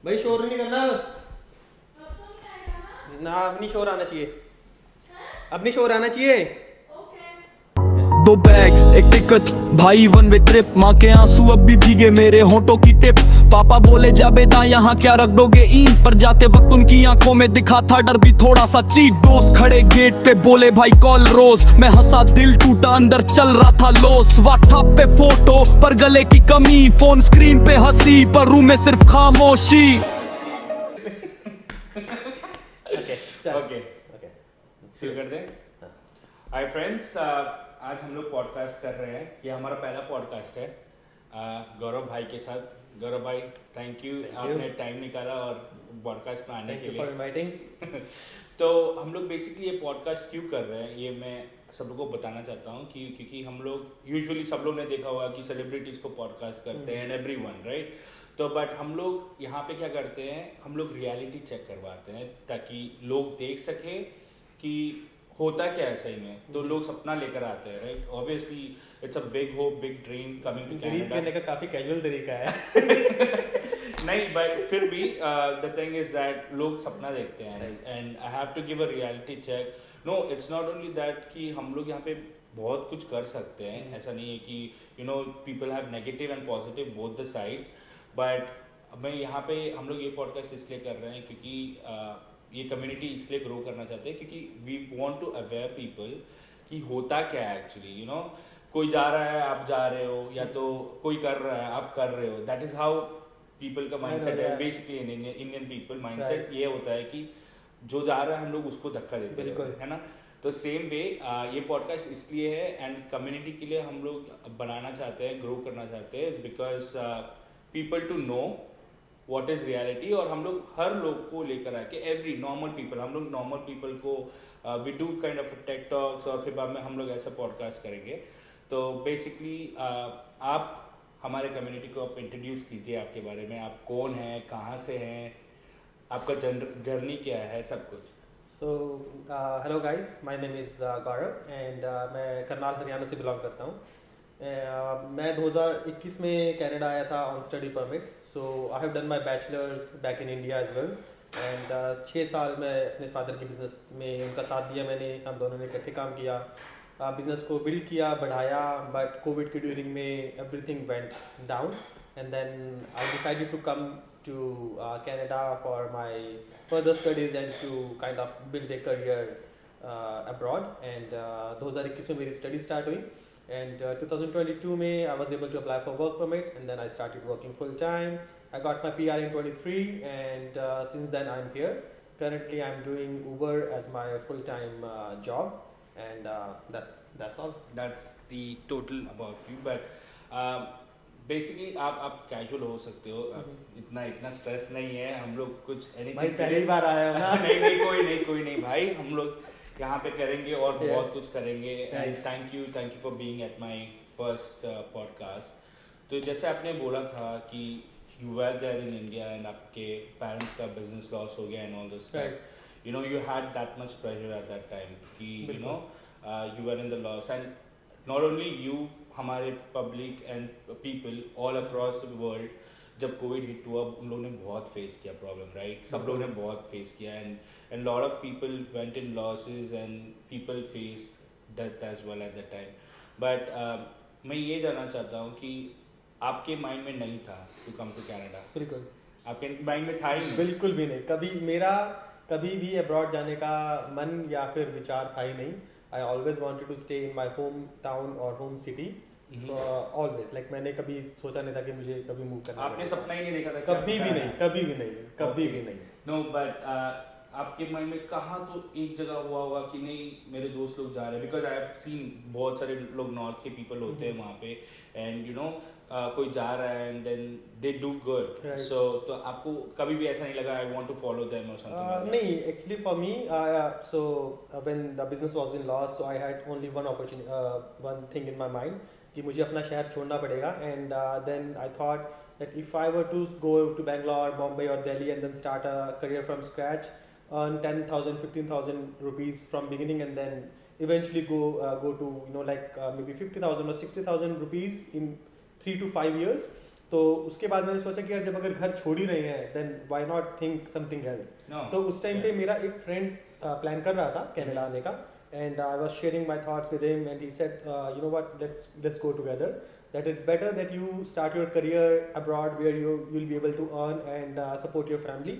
भाई शोर नहीं करना ना, अब नहीं शोर आना चाहिए, अब नहीं शोर आना चाहिए। दो बैग एक टिकट भाई वन वे ट्रिप, माँ के आंसू अब भी भीगे मेरे होंठों की टिप। पापा बोले जा बेटा यहाँ क्या रख दोगे ईंट पर, जाते वक्त उनकी आंखों में दिखा था डर भी थोड़ा सा चीट। दोस्त खड़े गेट पे बोले भाई कॉल रोज, मैं हंसा दिल टूटा अंदर चल रहा था लॉस। व्हाट्सएप पे फोटो पर गले की कमी, फोन स्क्रीन पे हंसी पर रूम में सिर्फ खामोशी। ओके शुरू कर दें। हाय फ्रेंड्स, आज हम लोग पॉडकास्ट कर रहे हैं। ये हमारा पहला पॉडकास्ट है गौरव भाई के साथ। गौरव भाई थैंक यू, आपने टाइम निकाला और पॉडकास्ट में आने के लिए। इनवाइटिंग। तो हम लोग बेसिकली ये पॉडकास्ट क्यों कर रहे हैं ये मैं सब लोगों को बताना चाहता हूँ कि क्योंकि हम लोग यूजुअली सब लोग ने देखा होगा कि सेलिब्रिटीज़ को पॉडकास्ट करते हैं, एवरीवन राइट। तो बट हम लोग यहाँ पे क्या करते हैं, हम लोग रियलिटी चेक करवाते हैं ताकि लोग देख सकें कि होता क्या है सही में। तो लोग सपना लेकर आते हैं right. Obviously it's a big hope, big dream coming to गरीब कहने का काफी कैजुअल तरीका है। नहीं बट फिर भी द थिंग इज दैट लोग सपना देखते हैं and I have to give a reality check. No it's not only that कि हम लोग यहाँ पे बहुत कुछ कर सकते हैं, ऐसा नहीं है कि you know people have negative and positive both the sides. But मैं यहाँ पे हम लोग ये पॉडकास्ट इसलिए कर रहे हैं क्योंकि ये कम्युनिटी इसलिए ग्रो करना चाहते हैं क्योंकि we want to aware people कि होता क्या है एक्चुअली। यू नो कोई जा रहा है आप जा रहे हो, या तो कोई कर रहा है आप कर रहे हो। दैट इज हाउ पीपल का माइंडसेट है बेसिकली। इंडियन पीपल माइंडसेट ये होता है कि जो जा रहा है हम लोग उसको धक्का देते हैं, है ना। तो सेम वे ये पॉडकास्ट इसलिए है एंड कम्युनिटी के लिए हम लोग बनाना चाहते हैं, ग्रो करना चाहते हैं, is because people to know what is reality. और हम लोग हर लोग को लेकर आके एवरी नॉर्मल पीपल, हम लोग नॉर्मल पीपल को we do kind of tech talks और फिर बाद में हम लोग ऐसा पॉडकास्ट करेंगे। तो बेसिकली आप हमारे कम्युनिटी को आप इंट्रोड्यूस कीजिए आपके बारे में, आप कौन हैं, कहाँ से हैं, आपका जर्नी क्या है, सब कुछ। So hello guys, my name is Gaurav and मैं करनाल हरियाणा से बिलोंग करता हूँ। मैं 2021 में कनाडा आया था on study permit. So I have done my bachelor's back in India as well and 6 साल मैं अपने फादर के बिजनेस में उनका साथ दिया मैंने। हम दोनों ने इकट्ठे काम किया, बिजनेस को बिल्ड किया, बढ़ाया। बट कोविड के ड्यूरिंग में everything went down and then I decided to come to Canada for my further studies and to kind of build a career abroad. And 2021 में मेरी study start हुई and 2022 में I was able to apply for work permit and then I started working full time. I got my PR in 23 and since then I'm here. Currently I'm doing Uber as my full time job and that's all. That's the total about you. But basically आप casual हो सकते हो, इतना stress नहीं है। हम लोग कुछ भाई पहली बार आया हो ना। नहीं कोई नहीं भाई, हम लोग यहाँ पे करेंगे और बहुत कुछ करेंगे। And thank you for being at my first podcast. तो जैसे आपने बोला था कि you were there in India and आपके पेरेंट्स का बिजनेस लॉस हो गया and all this stuff, you know you had that much pressure at that time कि you know you were in the loss and not only you, हमारे public and people all across the world. जब COVID hit हुआ उन लोगों ने बहुत face किया problem right, सब लोगों ने बहुत फेस किया and lot of people went in losses and people face death as well at that time. But मैं ये जानना चाहता हूँ कि आपके माइंड में नहीं था टू कम टू कैनेडा? बिल्कुल आपके माइंड में था ही नहीं? बिल्कुल भी नहीं। मेरा कभी भी अब्रॉड जाने का मन या फिर विचार था ही नहीं। I always wanted to stay in my hometown or home city. Always like मैंने कभी सोचा नहीं था कि मुझे कभी मूव करना। आपने सपना ही नहीं देखा था? कभी भी नहीं। नो बट आपके माइंड में कहाँ तो एक जगह हुआ होगा कि नहीं मेरे दोस्त लोग जा रहे हैं, बिकॉज आई हैव सीन बहुत सारे लोग नॉर्थ के पीपल होते हैं वहाँ पे एंड यू नो कोई जा रहा है and then they do good. So तो आपको कभी भी ऐसा नहीं लगा I want to follow them और समथिंग? नहीं, actually for me so when the business was in loss so I had only one thing in my mind कि मुझे अपना शहर छोड़ना पड़ेगा। And then I thought that if I were to go to Bangalore, Bombay और Delhi and then start a career from scratch, earn 10,000, 15,000 rupees from beginning and then eventually go to maybe 50,000 or 60,000 rupees in 3 to 5 years. तो उसके बाद मैंने सोचा कि यार जब अगर घर छोड़ ही रहे हैं then why not think something else. No. तो उस टाइम पे Yeah. मेरा एक फ्रेंड प्लान कर रहा था कनाडा आने का, and I was sharing my thoughts with him and he said you know what, let's go together, that it's better that you start your career abroad where you'll be able to earn and support your family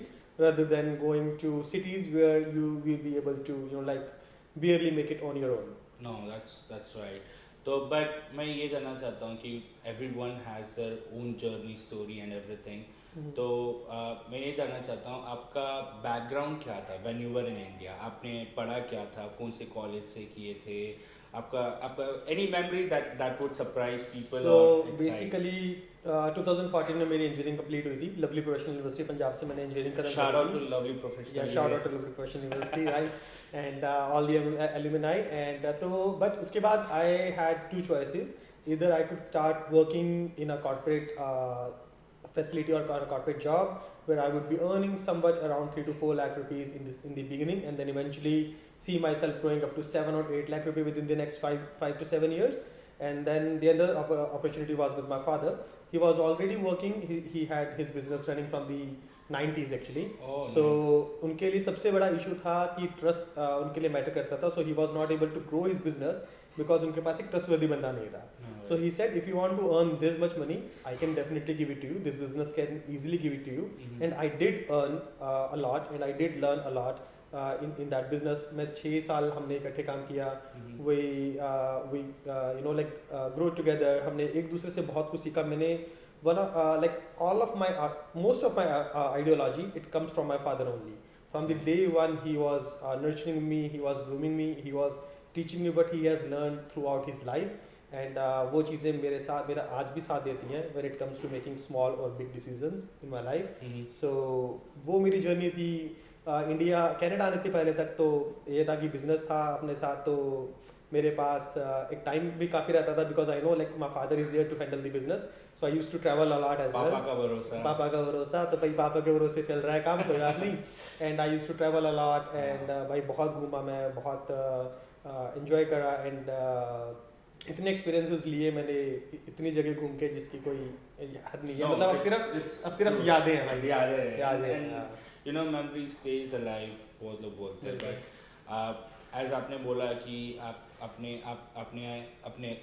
rather than going to cities where you will be able to like barely make it on your own. No, that's right. तो but मैं ये जानना चाहता हूँ कि everyone has their own journey story and everything. तो मैं ये जानना चाहता हूँ आपका बैकग्राउंड क्या था when you were in India? आपने पढ़ा क्या था, कौन से कॉलेज से किए थे, आपका any memory that would surprise people? So or excite? basically 2014 में मेरी इंजीनियरिंग कंप्लीट हुई थी लवली प्रोफेशनल यूनिवर्सिटी पंजाब से। मैंने इंजीनियरिंग खत्म Shout out की to थी। Lovely Professional. Yeah, shout out to Lovely Professional University, right? And all the alumni. And but उसके बाद I had two choices. Either I could start working in a corporate facility or a corporate job where I would be earning somewhat around 3 to 4 lakh rupees in the beginning, and then eventually see myself growing up to 7 or 8 lakh rupees within the next 5 to 7 years. And then the other opportunity was with my father. He was already working. He had his business running from the 90s actually. Oh, So nice. उनके लिए सबसे बड़ा issue था कि trust उनके लिए matter करता था. So he was not able to grow his business because उनके पास एक trustworthy बंदा नहीं था. So he said, if you want to earn this much money, I can definitely give it to you. This business can easily give it to you. And I did earn a lot, and I did learn a lot in that business. मैं 6 साल हमने इकट्ठे काम किया. We grow together. हमने एक दूसरे से बहुत कुछ सीखा. मैंने most of my ideology, it comes from my father only. From the day one, he was nurturing me, he was grooming me, he was teaching me what he has learned throughout his life. And वो चीज़ें मेरा आज भी साथ देती हैं when it comes to making small or big decisions in my life. So वो मेरी जर्नी थी. इंडिया कनाडा आने से पहले तक तो ये था कि बिजनेस था अपने साथ, तो मेरे पास एक टाइम भी काफ़ी रहता था because I know like my father is there to handle the business. So I use to travel a lot as well. पापा का भरोसा तो भाई पापा के भरोसे चल रहा है काम, कोई बात नहीं. And I use to travel a lot and भाई बहुत घूमा मैं, बहुत इन्जॉय करा. एंड इतने एक्सपीरियंसेस लिए मैंने इतनी जगह घूम के जिसकी कोई हद नहीं है. मतलब अब सिर्फ यादें हैं भाई. यादें. You know, memory stays alive, बहुत लोग बोलते हैं. बट एज आपने बोला कि आपने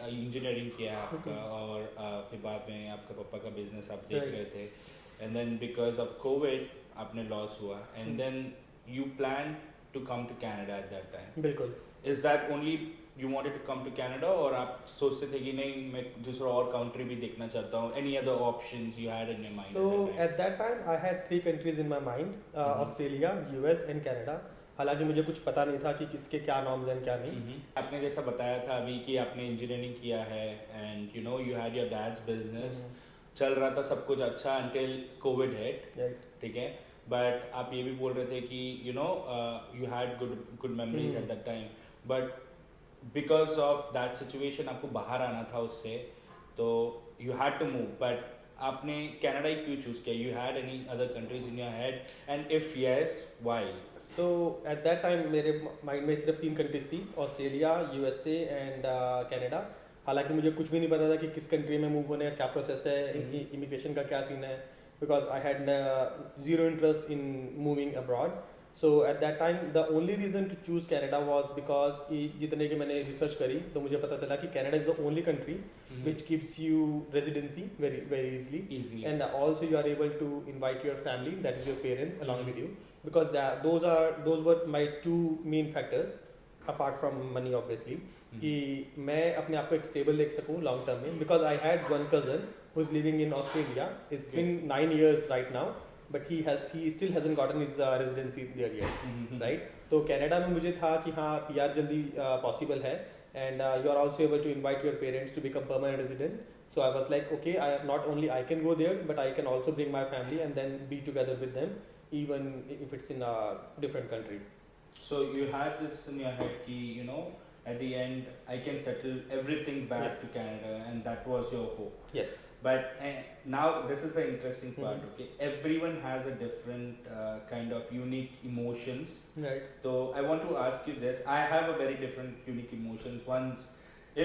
इंजीनियरिंग किया आपका और फिर बाद में आपका पापा का बिजनेस आप देख रहे थे, and then because of COVID आपने लॉस हुआ, and then you plan to come to Canada at that time. बिल्कुल. Is that only you wanted to come to Canada, और आप सोचते थे कि नहीं मैं दूसरा और कंट्री भी देखना चाहता हूँ? Any other options you had in your mind? So at that time I had 3 countries in my mind, Australia, US and Canada. हालांकि मुझे कुछ पता नहीं था कि किसके क्या नॉर्म्स हैं क्या नहीं. आपने जैसा बताया था अभी कि आपने इंजीनियरिंग किया है and you know you had your dad's business, चल रहा था सब कुछ अच्छा until COVID hit. ठीक है, बट आप ये भी बोल रहे थे कि you know you had good memories at that time, but because of that situation आपको बाहर आना था उससे, तो you had to move. But आपने कनाडा ही क्यों चूज किया? You had any other countries in your head, and if yes why? So at that time मेरे माइंड में सिर्फ 3 कंट्रीज थी, ऑस्ट्रेलिया, यूएसए एंड कनाडा. हालांकि मुझे कुछ भी नहीं पता था कि किस कंट्री में मूव होने का क्या प्रोसेस है, इमिग्रेशन का क्या सीन है, because I had zero interest in moving abroad. So at that time the only reason to choose Canada was because जितने की मैंने रिसर्च करी तो मुझे पता चला कि Canada is the only country which gives you residency very easily. And also you are able to invite your family, that is your parents, along with you, because those were my 2 main factors apart from money obviously. कि मैं अपने आप को एक stable देख सकूँ long term में, because I had one cousin who is living in Australia. It's been 9 years right now, but he still hasn't gotten his residency there yet. Right? तो कनाडा में मुझे था कि हाँ PR जल्दी पॉसिबल है, and you are also able to invite your parents to become permanent resident. So I was like, okay, not only I can go there, but I can also bring my family and then be together with them, even if it's in a different country. So you had this in your head कि you know at the end I can settle everything back to Canada, and that was your hope. Yes. But now this is the interesting part. Okay, everyone has a different kind of unique emotions. Right. So I want to ask you this. I have a very different unique emotions. Once,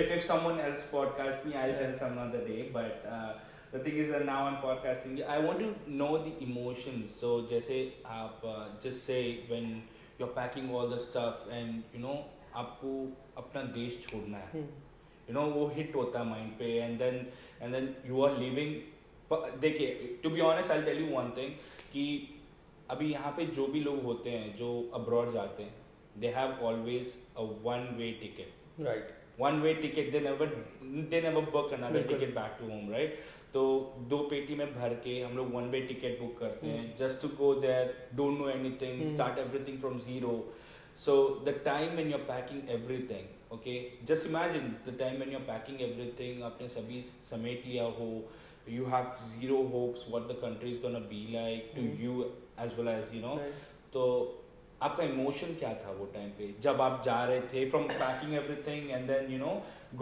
if someone else podcast me, I'll tell some other day. But The thing is that now I'm podcasting. I want to know the emotions. So जैसे आप just say when you're packing all the stuff and you know आपको अपना देश छोड़ना है. You know वो hit होता है mind पे and then you are leaving. देखिए to be honest I'll tell you one thing कि अभी यहाँ पे जो भी लोग होते हैं जो abroad जाते हैं they have always a one-way ticket. Right. One-way ticket. They never book another ticket back to home, right? तो 2 पेटी में भर के हम लोग one-way ticket book करते हैं just to go there, don't know anything, start everything from zero. So the time when you're packing everything, okay, just imagine the time when you're packing everything, आपने सभी समेट लिया हो, you have zero hopes what the country is gonna be like to you as well as you know. तो आपका emotion क्या था वो टाइम पे जब आप जा रहे थे from packing everything and then you know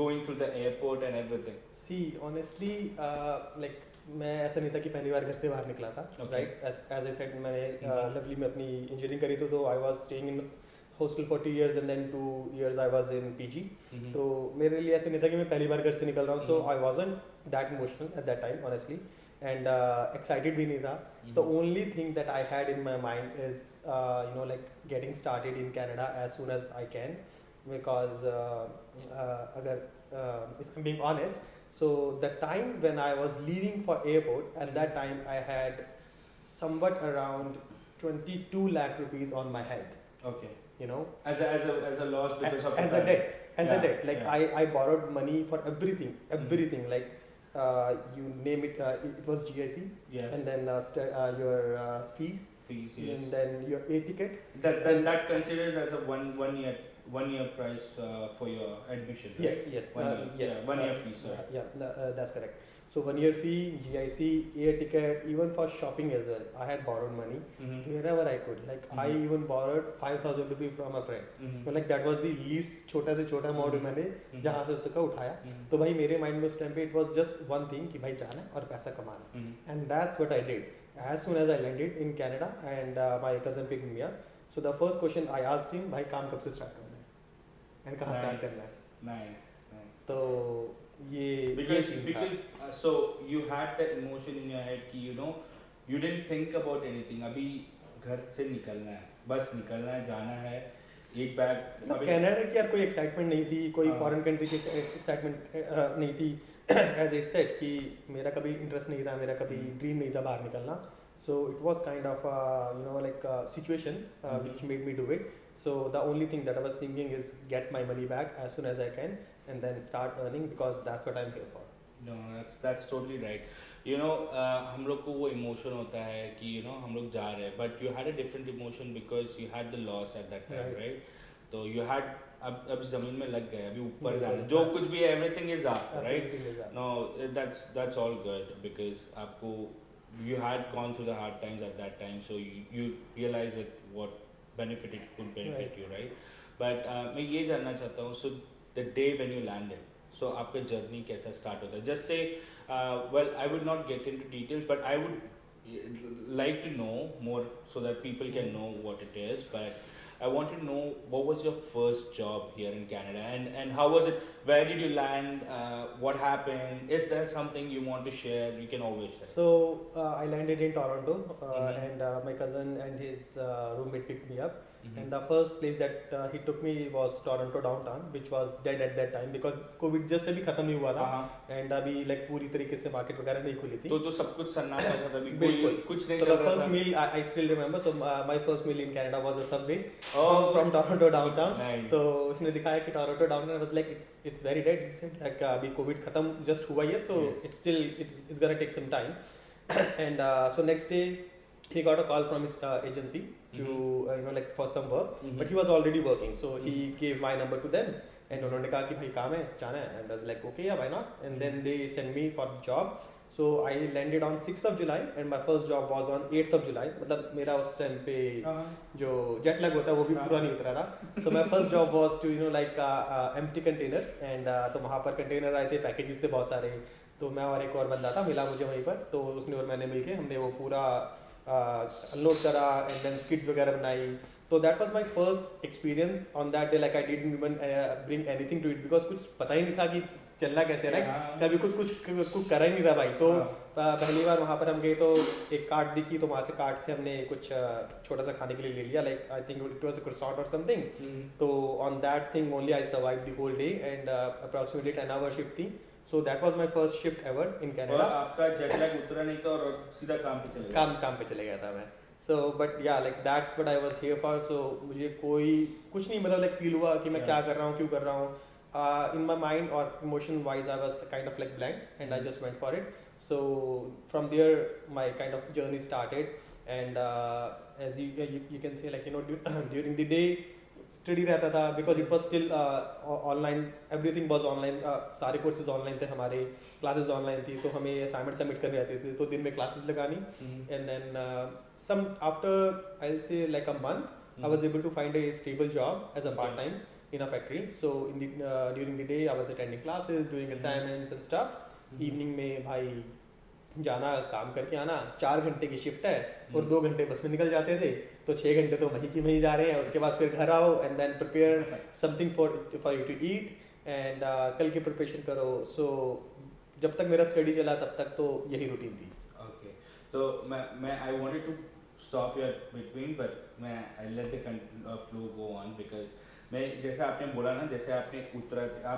going through the airport and everything? See honestly like मैं ऐसा नहीं था कि पहली बार घर से बाहर निकला था, राइट? एज आई सेड मैंने लवली में अपनी इंजीनियरिंग करी तो I was staying in hostel for 2 years and then 2 years I was in PG. तो मेरे लिए ऐसे नहीं था कि मैं पहली बार घर से निकल रहा हूँ, so I wasn't that emotional at that time honestly, and excited bhi nahi tha. The only thing that I had in my mind is you know like getting started in Canada as soon as I can, because agar if I'm being honest, so the time when I was leaving for airport, at that time I had somewhat around 22 lakh rupees on my head. Okay. You know, as a loss because of as a debt like I borrowed money for everything like you name it, it was GIC, and then your fees, yes. And then your air ticket. That considers as a one year price for your admission, right? Yes. 1 year, 1 year fee, sorry. That's correct. So 1 year fee, GIC, air ticket, even for shopping as well. I had borrowed money wherever I could. Like I even borrowed 5,000 rupees from a friend. So like that was the least छोटा से छोटा amount मैंने जहाँ से उसका उठाया. तो भाई मेरे माइंड में उस टाइम पे it was just one thing कि भाई जाना है और पैसा कमाना. And that's what I did. As soon as I landed in Canada and my cousin picked me up. So the first question I asked him, भाई काम कब से स्टार्ट करना है and कहाँ स्टार्ट करना है. Nice. तो ये because so you had that emotion in your head कि you know you didn't think about anything. अभी घर से निकलना है, बस निकलना है, जाना है, एक बैग. कनाडा की यार कोई एक्साइटमेंट नहीं थी, कोई फॉरेन कंट्री की एक्साइटमेंट नहीं थी. एज आई सेड कि मेरा कभी इंटरेस्ट नहीं था, मेरा कभी ड्रीम नहीं था बाहर निकलना. So it was kind of you know like a situation which made me do it. So the only thing that I was thinking is get my money back as soon as I can and then start earning, because that's what I'm here for. No, that's totally right. You know हम लोग को वो emotion होता है कि you know हम लोग जा रहे हैं, but you had a different emotion because you had the loss at that time, right? So you had अब जमीन में लग गए, अभी ऊपर जाना, जो कुछ भी है everything is up, right? No, that's all good because आपको you had gone through the hard times at that time, so you realize it what benefit it could benefit you, right? But मैं ये जानना चाहता हूँ, so the day when you landed, so आपका journey कैसा start होता है? Just say well I would not get into details, but I would like to know more so that people can know what it is. But I want to know what was your first job here in Canada and how was it? Where did you land? What happened? Is there something you want to share? You can always share. So I landed in Toronto and my cousin and his roommate picked me up. And the first place that he took me was Toronto downtown, which was dead at that time because COVID just अभी खत्म नहीं हुआ था and अभी like पूरी तरीके से market वगैरह नहीं खुली थी. तो सब कुछ सन्नाटा था तभी, बिल्कुल कुछ नहीं. So the first meal I still remember. So my first meal in Canada was a Subway from Toronto downtown. Nice. तो उसने दिखाया कि Toronto downtown. I was like it's very dead. He said like अभी COVID खत्म just हुआ ही है, so it's gonna take some time. And so next day he got a call from his agency to you know like for some work, but he was already working, so he gave my number to them and उन्होंने कहा कि भाई काम है, जाना है. And I was like okay, yeah, why not? And then they sent me for the job. So I landed on 6th of July and my first job was on 8th of July. मतलब मेरा उस time पे जो jet lag होता है वो भी पूरा नहीं उतरा था. So my first job was to you know like empty containers and तो वहाँ पर कंटेनर आए थे, पैकेजेस थे बहुत सारे. तो मैं और एक और बंदा था, मिला मुझे वहीं पर. तो उसने और मैंने मिलके हमने वो पूरा अनलोड करा एंड देन स्किट्स वगैरह बनाई. तो that was my first experience on that day. Like I didn't even bring anything to it because कुछ पता ही नहीं था कि चलना कैसे है ना, हाँ। कभी कुछ करा ही नहीं था भाई। तो पहली बार वहाँ पर हम गए तो एक कार्ट दिखी, तो वहाँ से कार्ट से हमने कुछ छोटा सा खाने के लिए ले लिया, like I think it was a croissant और समथिंग। तो on that thing only I survive the whole day and approximately 10 hour shift थी। So that was my first shift ever in और कनाडा। आपका जेट लैग उतरा नहीं था और सीधा काम पे चले गए। काम पे चले गया था मैं। So but yeah like that's what I was here for. सो मुझे कोई कुछ नहीं मतलब लाइक फील हुआ कि मैं क्या कर रहा हूँ, क्यों कर रहा हूँ। In my mind or emotion wise I was kind of like blank and I just went for it. So from there my kind of journey started and as you can say like during the day study रहता था because it was still online, everything was online, सारे courses online थे हमारे, classes online थी, तो हमें assignment submit करने आती थी, तो दिन में classes लगानी and then some after I'll say like a month I was able to find a stable job as a part time in a factory. So in the during the day I was attending classes, doing assignments and stuff. Evening में भाई जाना, काम करके आना, 4 घंटे की shift है और 2 घंटे बस में निकल जाते थे, तो 6 घंटे तो वहीं की वहीं जा रहे हैं। उसके बाद फिर घर आओ and then prepare something for you to eat and कल की प्रिपरेशन करो। सो जब तक मेरा स्टडी चला तब तक तो यही रूटीन थी। ओके, तो मैं I wanted to stop you at between but मैं I let the flow go on because मैं जैसे आपने बोला ना, जैसे आप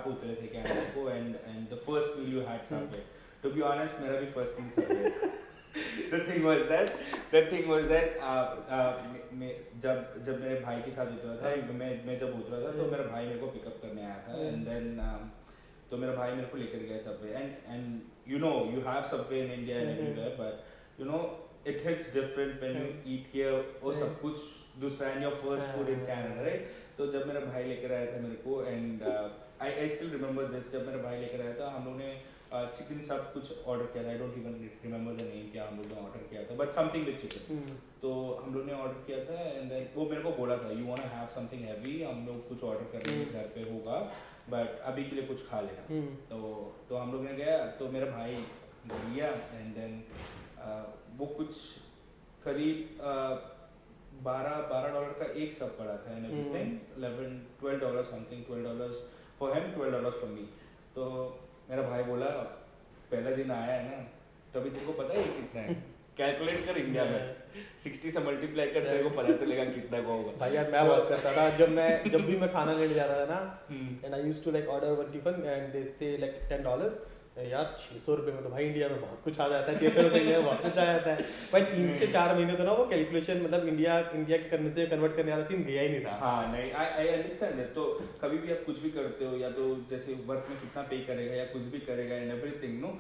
उतरे थे कनाडा को and the first meal you had Subway. To be honest मेरा भी first meal Subway. The thing was that जब मेरे भाई के साथ उतरा था, मैं जब उतरा था तो मेरा भाई मेरे को पिकअप करने आया था एंड देन तो मेरा भाई मेरे को लेकर गया Subway and you have Subway in India and everywhere but it hits different when you eat here और सब कुछ दूसरा and your first food in Canada, right? तो जब मेरा भाई लेकर आया था मेरे को and I still remember this, जब मेरा भाई लेकर आया था हम लोग ने चिकन सब कुछ ऑर्डर किया था। I don't even remember the name क्या हम लोग ने ऑर्डर किया था, बट समथिंग विद चिकन। तो हम लोग ने ऑर्डर किया था एंड देन वो मेरे को बोला था you want to have something heavy, हम लोग कुछ ऑर्डर करने घर पे होगा बट अभी के लिए कुछ खा लेना। तो हम लोग ने गया, तो मेरा भाई लिया एंड देन वो कुछ करीब $12 का एक सब पड़ा था and everything, $12 something, $12 for him, $12 for me. तो मेरा भाई बोला पहला दिन आया है ना, तभी तेरे को पता है कितना है, कैलकुलेट कर इंडिया में 60 से मल्टीप्लाई कर, तेरे को पता चलेगा कितना का होगा। भाई यार मैं बहुत करता था जब भी मैं खाना लेने जाता था ना and I used to like order one tiffin and they say like $10 यार 600 रुपये में तो भाई इंडिया में बहुत कुछ आ जाता है, 600 रुपये में बहुत कुछ आ जाता है भाई। 3 से 4 महीने तो ना वो कैलकुलेशन मतलब इंडिया के करने से कन्वर्ट करने वाला सीन गया ही नहीं था। हाँ नहीं, आई अंडरस्टैंड इट। तो कभी भी आप कुछ भी करते हो या तो जैसे वर्क में कितना पे करेगा या कुछ भी करेगा एंड एवरीथिंग नो,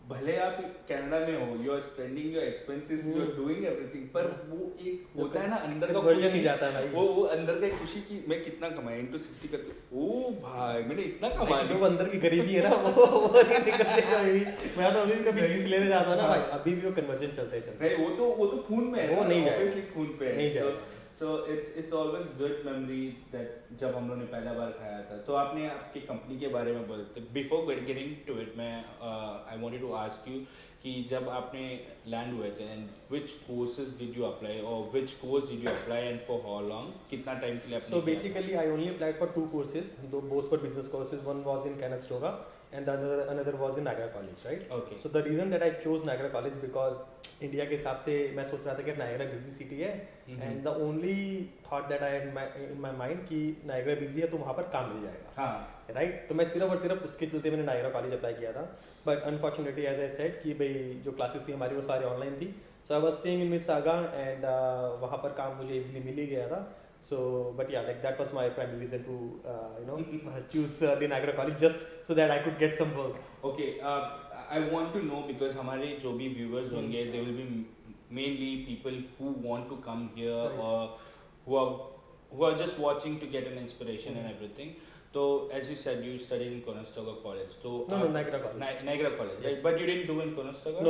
भले आप कनाडा में हो, you are spending your expenses, you are doing everything, पर वो एक होता है ना अंदर का खुशी नहीं जाता भाई, वो अंदर का खुशी कि मैं कितना कमाया इनटू 60 करके, ओ भाई मैंने इतना कमा लिया। वो अंदर की गरीबी है ना वो नहीं निकलते कभी भी। मैं तो अभी भी कभी रील्स लेने जाता ना भाई, अभी भी वो कन्वर्जन चलते नहीं, वो तो खून में है, वो नहीं जाएगा, ऑब्वियसली खून पे है। So it's always good memory that जब हम लोग ने पहला बार खाया था। तो आपने आपकी कंपनी के बारे में बोलते, before getting to it, मैं I wanted to ask you कि जब आपने लैंड हुए थे and which courses did you apply or which course did you apply and for how long, कितना टाइम के लिए? So basically I only applied for 2 courses, both were business courses. One was in Conestoga and another was in Niagara College, right? Okay. So the reason that I chose Niagara College because India के हिसाब से मैं सोच रहा था कि Niagara busy city है and the only thought that I in my mind कि नायगरा बिजी है तो वहाँ पर काम मिल जाएगा, हाँ राइट। तो मैं सिर्फ और सिर्फ उसके चलते मैंने नायगरा कॉलेज अप्लाई किया था, but unfortunately as I said कि भाई जो क्लासेस थी हमारी वो सारी ऑनलाइन थी। So I was staying in Mississauga and वहाँ पर काम मुझे इजीली मिल ही गया था। So, but yeah, like that was my primary reason to choose the Niagara College just so that I could get some work. Okay, I want to know because हमारे जो भी viewers होंगे, they will be mainly people who want to come here or who are just watching to get an inspiration and everything. So, as you said, you studied in Conestoga College. So no, Niagara College. Niagara College, right? Yes. But you didn't do in Conestoga?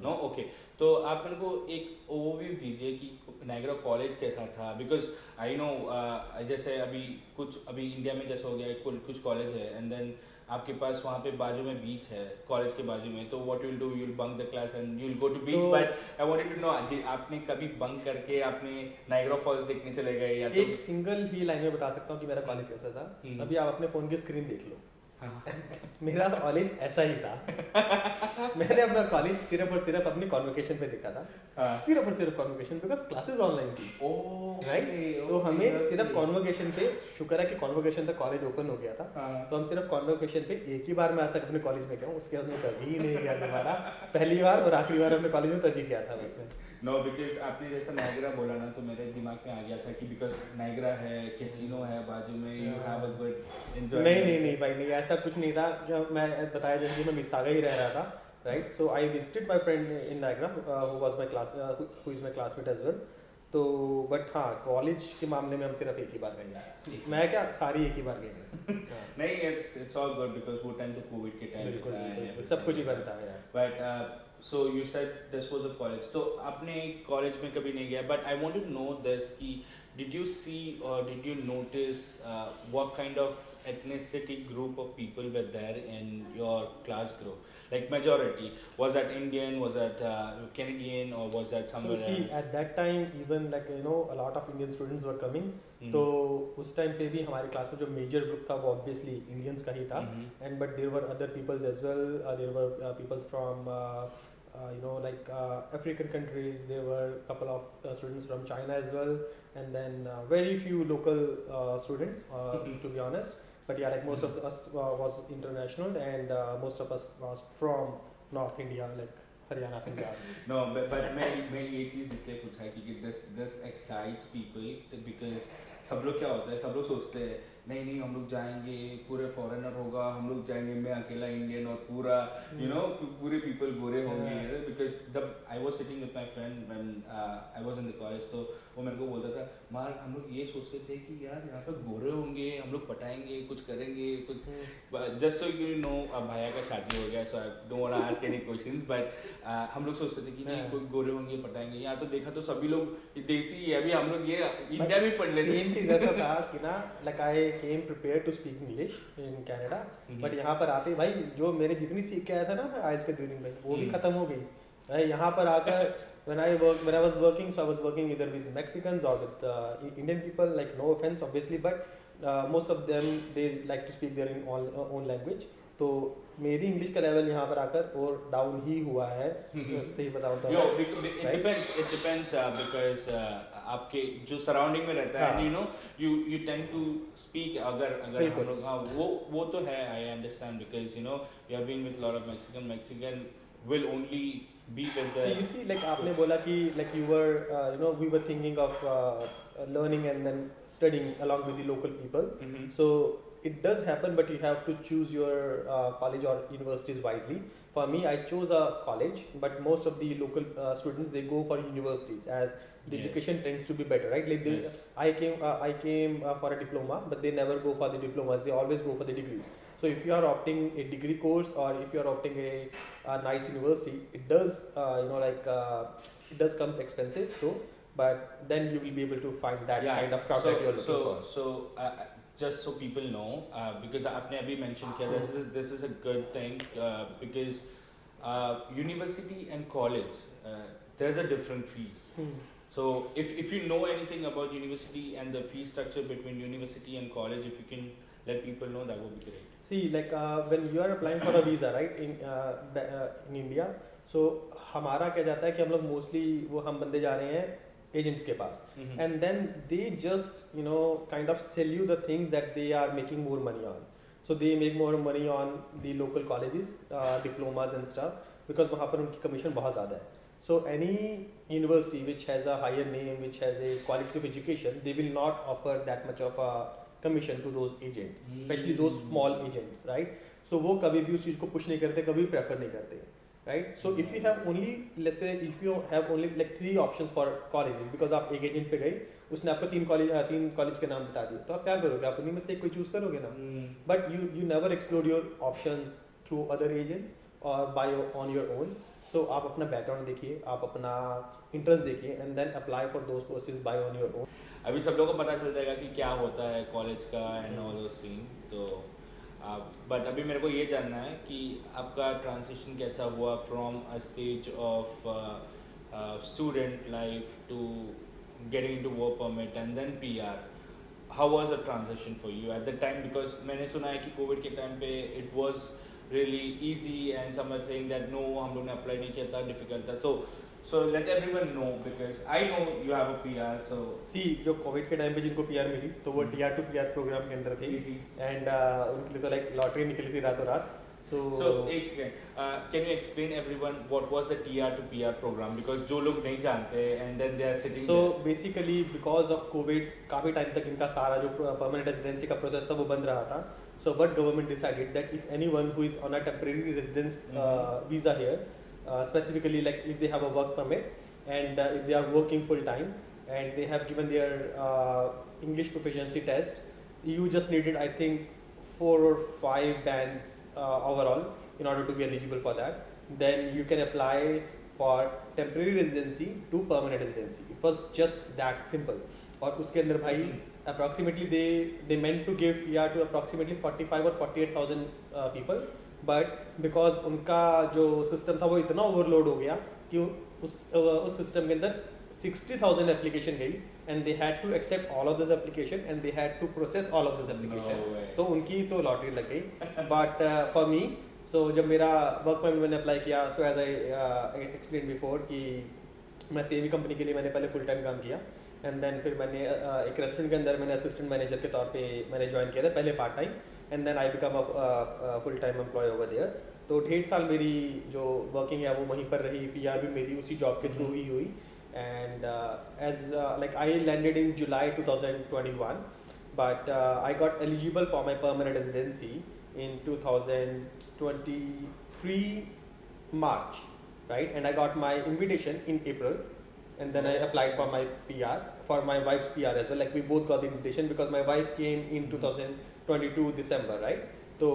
No. Okay. तो आप मेरे को एक overview दीजिए कि Niagara college कैसा था, because I no जैसे अभी इंडिया में जैसे हो गया कुछ कॉलेज है एंड देन आपके पास वहाँ पे बाजू में बीच है कॉलेज के बाजू में, तो what you will do, you will bunk the class and you will go to beach. But I wanted to know आपने कभी बंक करके आपने नायगरा फॉल्स देखने चले गए या? एक सिंगल ही लाइन में बता सकता हूँ कि मेरा कॉलेज कैसा था। अभी आप अपने फोन की स्क्रीन देख लो, मेरा कॉलेज ऐसा ही था। मैंने अपना कॉलेज सिर्फ और सिर्फ अपनी कॉन्वोकेशन पे देखा था, हाँ। सिर्फ और सिर्फ कॉन्वोकेशन, बिकॉज क्लासेस ऑनलाइन थी, ओह राइट। तो हमें सिर्फ कॉन्वोकेशन पे, शुक्र है कि कॉन्वोकेशन तक कॉलेज ओपन हो गया था, हाँ। तो हम सिर्फ कॉन्वोकेशन पे एक ही बार मैं आज तक अपने कॉलेज में गया हूँ, उसके बाद मैं कभी नहीं गया दोबारा। पहली बार और आखिरी बार अपने कॉलेज में तभी गया था बस मैं। नो बिकॉज आपने जैसा नायग्रा बोला ना, तो मेरे दिमाग में आ गया था कि बिकॉज नायग्रा है, कैसीनो है बाजू में, you have a good enjoy. नहीं भाई, नहीं ऐसा कुछ नहीं था। जब मैं बताया जैसे कि मैं मिसागा ही रह रहा था, right. So I visited my friend in Niagara who was my class, who is my classmate as well. तो बट हाँ, कॉलेज के मामले में हम सिर्फ एक ही बार गए हैं। मैं क्या, सारी एक ही बार गए हैं। हाँ। नहीं, इट्स ऑल गुड बिकॉज वो टाइम तो कोविड के टाइम बिल्कुल था बिल्कुल, सब कुछ ही बनता है यार। But so you said this was a college, तो आपने कॉलेज में कभी नहीं गया, but I want to know this कि did you see or did you notice what kind of ethnicity group of people were there in your class group, like majority was that Indian, was that Canadian, or was that somewhere So see, else? at that time even like you know a lot of Indian students were coming. तो उस time पे भी हमारे class में जो major group था वो obviously Indians का ही था, and but there were other peoples as well, there were peoples from you know like African countries. There were a couple of students from China as well, and then very few local students to be honest. But yeah, like most of us was international, and most of us was from North India, like Haryana, Punjab. No, but मैं ये चीज़ इसलिए पूछा क्योंकि this excites people because सब लोग क्या होता है, सब लोग सोचते हैं नहीं हम लोग जाएंगे, पूरे फॉरेनर होगा, हम लोग जाएंगे, मैं अकेला इंडियन और पूरा यू नो पूरे पीपल गोरे होंगे। बिकॉज जब I was sitting with my friend when I was in the college, तो वो मेरे को बोलता था मार्क, हम लोग ये सोचते थे कि यार यहाँ पे गोरे होंगे, हम लोग पटाएंगे, कुछ करेंगे, कुछ जस्ट सो यू नो। अब भैया का शादी हो गया, so I don't want to ask any questions, but हम लोग सोचते थे कि नहीं कोई गोरे होंगे, पटाएंगे। यहाँ तो देखा तो सभी लोग देसी है, अभी हम लोग ये इंडिया में पढ़ लेते। सेम चीज ऐसा था कि ना like I came prepared to speak English in Canada, but यहाँ पर आते भाई जो मेरे जितनी सीख के आया था ना मैं आइल्स के ड्यूरिंग में, वो भी खत्म हो गई भाई। यहाँ पर आकर when I was working, so I was working either with Mexicans or with Indian people, like no offense obviously, but most of them they like to speak their own language. तो मेरी इंग्लिश का level यहाँ पर आकर और down ही हुआ है, सही बताऊँ तो। It depends because आपके जो सराउंडिंग में रहता है, you know you tend to speak, अगर हम लोग, हाँ वो तो है, I understand because you know you have been with a lot of Mexican will only be with the. So you see, like आपने बोला कि like you were you know we were thinking of learning and then studying along with the local people. So it does happen, but you have to choose your college or universities wisely. For me, I chose a college, but most of the local students they go for universities as the education tends to be better, right? Like I came for a diploma, but they never go for the diplomas. They always go for the degrees. So if you are opting a degree course or if you are opting a nice university, it does you know like it does comes expensive though, but then you will be able to find that kind of crowd that you are looking for. So just so people know, because आपने अभी mention किया, this is a good thing because university and college there's a different fees. So if you know anything about university and the fee structure between university and college, if you can let people know, that would be great. See, like when you are applying for a visa, right, in India, so हमारा क्या जाता है कि हम लोग mostly वो हम बंदे जा रहे हैं agents के पास, and then they just you know kind of sell you the things that they are making more money on. So they make more money on the local colleges, diplomas and stuff, because वहाँ पर उनकी commission बहुत ज़्यादा है. So any university which has a higher name, which has a quality of education, they will not offer that much of a commission to those agents, especially those small agents, right? So वो कभी भी उस चीज़ को push नहीं करते, कभी prefer नहीं करते, right? So if you have only, let's say if you have only like 3 options for colleges, because आप एक agent पे गए, उसने आपको 3 कॉलेज के नाम बता दिए, तो आप क्या करोगे? आप उन्हीं में से कोई चूज करोगे ना? But you never explored your options through other agents or on your own. So आप अपना background देखिए, आप अपना interest देखिए, and then apply for those courses by on your own. अभी सब लोगों को पता चल जाएगा कि क्या होता है कॉलेज का एंड ऑल दोस थिंग, तो बट अभी मेरे को ये जानना है कि आपका ट्रांजिशन कैसा हुआ from a stage of student life to getting into work permit and then PR. how was the transition for you at the time? Because मैंने सुना है कि कोविड के टाइम पे it was really easy and some are saying that no हम लोग ने apply नहीं किया था, डिफिकल्ट था. So let everyone know because I know you have a PR. So सी जो कोविड के टाइम पे जिनको पीआर मिली तो वो टीआर टू पीआर प्रोग्राम के अंदर थे Easy. एंड उनके लिए तो लाइक लॉटरी निकली थी रातों रात. So एक second, can you explain everyone what was the TR to PR program because जो लोग नहीं जानते and then they are sitting so there. Basically because of Covid काफ़ी टाइम तक इनका सारा जो परमानेंट रेजिडेंसी का प्रोसेस था वो बंद रहा था. So what government decided that if anyone who is on a temporary residence visa here, specifically like if they have a work permit and if they are working full time and they have given their English proficiency test, you just needed I think 4 or 5 bands overall in order to be eligible for that. Then you can apply for temporary residency to permanent residency. It was just that simple. और उसके अंदर भाई approximately they meant to give PR to approximately 45 or 48,000 people. But because उनका जो system था वो इतना overload हो गया कि उस सिस्टम के अंदर 60,000 एप्लीकेशन गई and they had to accept all of this application and they had to process all of this application. तो उनकी तो लॉटरी लग गई. बट फॉर मी, सो जब मेरा वर्क परमिट मैंने अप्लाई किया, so as I explain before कि मैं सेवी कंपनी के लिए मैंने पहले फुल टाइम काम किया एंड देन फिर मैंने एक रेस्टोरेंट के अंदर मैंने असिस्टेंट मैनेजर के तौर पे मैंने ज्वाइन किया था पहले part time and then I become a full time employ over there. तो 1.5 साल मेरी जो वर्किंग है वो वहीं पर रही. पीआर भी मेरी उसी जॉब के थ्रू ही हुई and as like I landed in July 2021 but I got eligible for my permanent residency in 2023 March, right? And I got my invitation in April, and then I applied for my PR, for my wife's PR as well. Like we both got the invitation because my wife came in 2022 December, right? तो